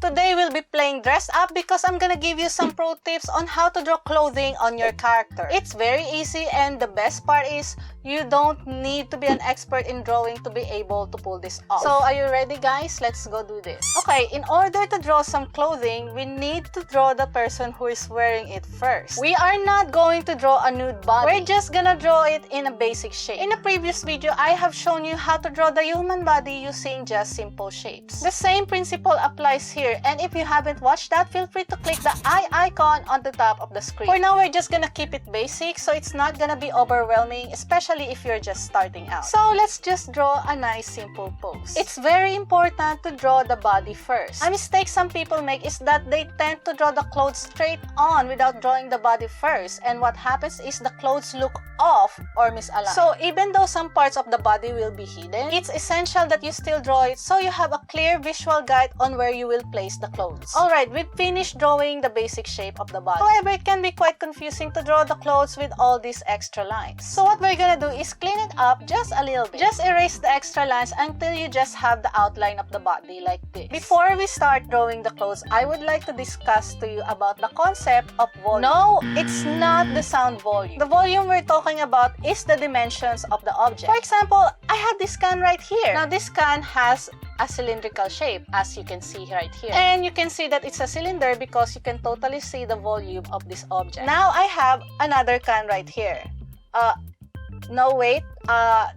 Today we'll be playing dress up because I'm gonna give you some pro tips on how to draw clothing on your character. It's very easy, and the best part is you don't need to be an expert in drawing to be able to pull this off. So are you ready, guys? Let's go do this. Okay, in order to draw some clothing, we need to draw the person who is wearing it first. We are not going to draw a nude body. We're just gonna draw it in a basic shape. In a previous video, I have shown you how to draw the human body using just simple shapes. The same principle applies here, and if you haven't watched that, feel free to click the eye icon on the top of the screen. For now, we're just gonna keep it basic so it's not gonna be overwhelming, especially if you're just starting out. So let's just draw a nice simple pose. It's very important to draw the body first. A mistake some people make is that they tend to draw the clothes straight on without drawing the body first, and what happens is the clothes look off or misaligned. So even though some parts of the body will be hidden, it's essential that you still draw it so you have a clear visual guide on where you will place the clothes. Alright, we've finished drawing the basic shape of the body. However, it can be quite confusing to draw the clothes with all these extra lines. So what we're gonna do is clean it up just a little bit. Just erase the extra lines until you just have the outline of the body like this. Before we start drawing the clothes, I would like to discuss to you about the concept of volume. No, it's not the sound volume. The volume we're talking about is the dimensions of the object. For example, I have this can right here. Now this can has a cylindrical shape, as you can see right here. And you can see that it's a cylinder because you can totally see the volume of this object. Now I have another can right here. No, wait.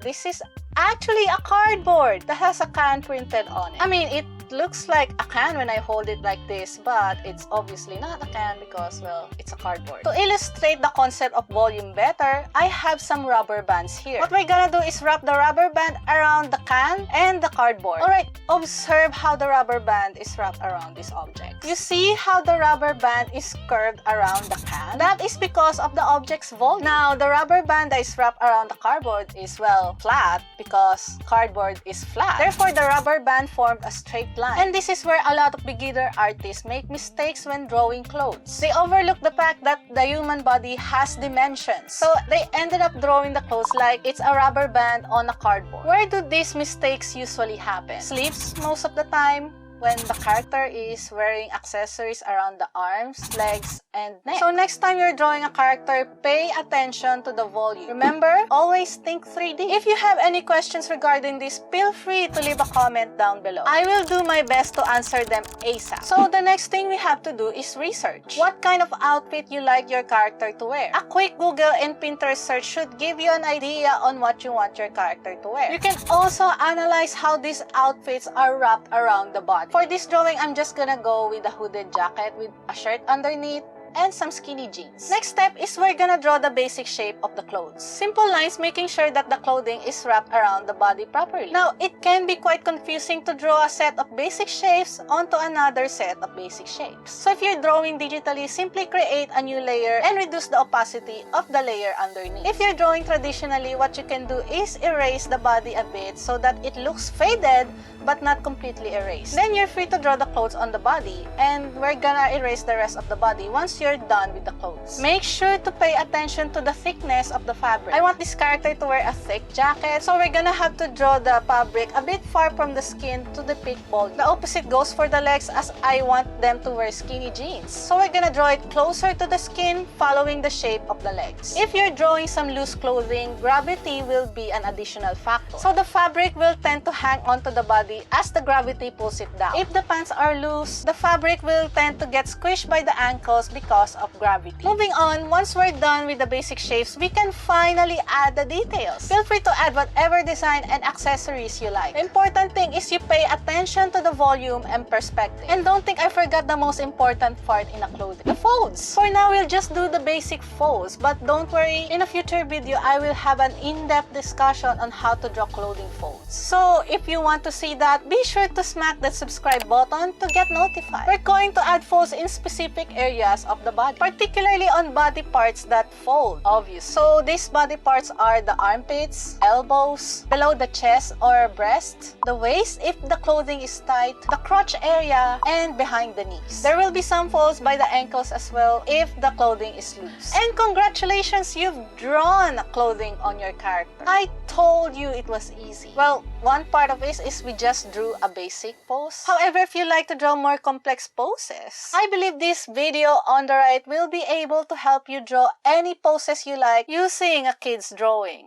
This is actually a cardboard that has a can printed on it. I mean, it looks like a can when I hold it like this, but it's obviously not a can because, well, it's a cardboard. To illustrate the concept of volume better, I have some rubber bands here. What we're gonna do is wrap the rubber band around the can and the cardboard. Alright, observe how the rubber band is wrapped around this object. You see how the rubber band is curved around the can? That is because of the object's volume. Now, the rubber band that is wrapped around the cardboard is, well, flat because cardboard is flat. Therefore, the rubber band formed a straight line. And this is where a lot of beginner artists make mistakes when drawing clothes. They overlook the fact that the human body has dimensions. So they ended up drawing the clothes like it's a rubber band on a cardboard. Where do these mistakes usually happen? Sleeves most of the time, when the character is wearing accessories around the arms, legs, and neck. So next time you're drawing a character, pay attention to the volume. Remember, always think 3D. If you have any questions regarding this, feel free to leave a comment down below. I will do my best to answer them ASAP. So the next thing we have to do is research. What kind of outfit you like your character to wear? A quick Google and Pinterest search should give you an idea on what you want your character to wear. You can also analyze how these outfits are wrapped around the body. For this drawing, I'm just gonna go with a hooded jacket with a shirt underneath and some skinny jeans. Next step is we're gonna draw the basic shape of the clothes. Simple lines making sure that the clothing is wrapped around the body properly. Now, it can be quite confusing to draw a set of basic shapes onto another set of basic shapes. So if you're drawing digitally, simply create a new layer and reduce the opacity of the layer underneath. If you're drawing traditionally, what you can do is erase the body a bit so that it looks faded but not completely erased. Then you're free to draw the clothes on the body, and we're gonna erase the rest of the body once you're done with the clothes. Make sure to pay attention to the thickness of the fabric. I want this character to wear a thick jacket, so we're gonna have to draw the fabric a bit far from the skin to depict bulk. The opposite goes for the legs, as I want them to wear skinny jeans. So we're gonna draw it closer to the skin, following the shape of the legs. If you're drawing some loose clothing, gravity will be an additional factor. So the fabric will tend to hang onto the body as the gravity pulls it down. If the pants are loose, the fabric will tend to get squished by the ankles because of gravity. Moving on, once we're done with the basic shapes, we can finally add the details. Feel free to add whatever design and accessories you like. The important thing is you pay attention to the volume and perspective. And don't think I forgot the most important part in a clothing: the folds. For now, we'll just do the basic folds, but don't worry, in a future video, I will have an in-depth discussion on how to draw clothing folds. So if you want to see that, be sure to smack that subscribe button to get notified. We're going to add folds in specific areas of the body, particularly on body parts that fold, obvious. So these body parts are the armpits, elbows, below the chest or breast, the waist if the clothing is tight, the crotch area, and behind the knees. There will be some folds by the ankles as well if the clothing is loose. And congratulations, you've drawn clothing on your character. I told you it was easy. Well, one part of it is we just drew a basic pose. However, if you like to draw more complex poses, I believe this video on the right will be able to help you draw any poses you like using a kid's drawing.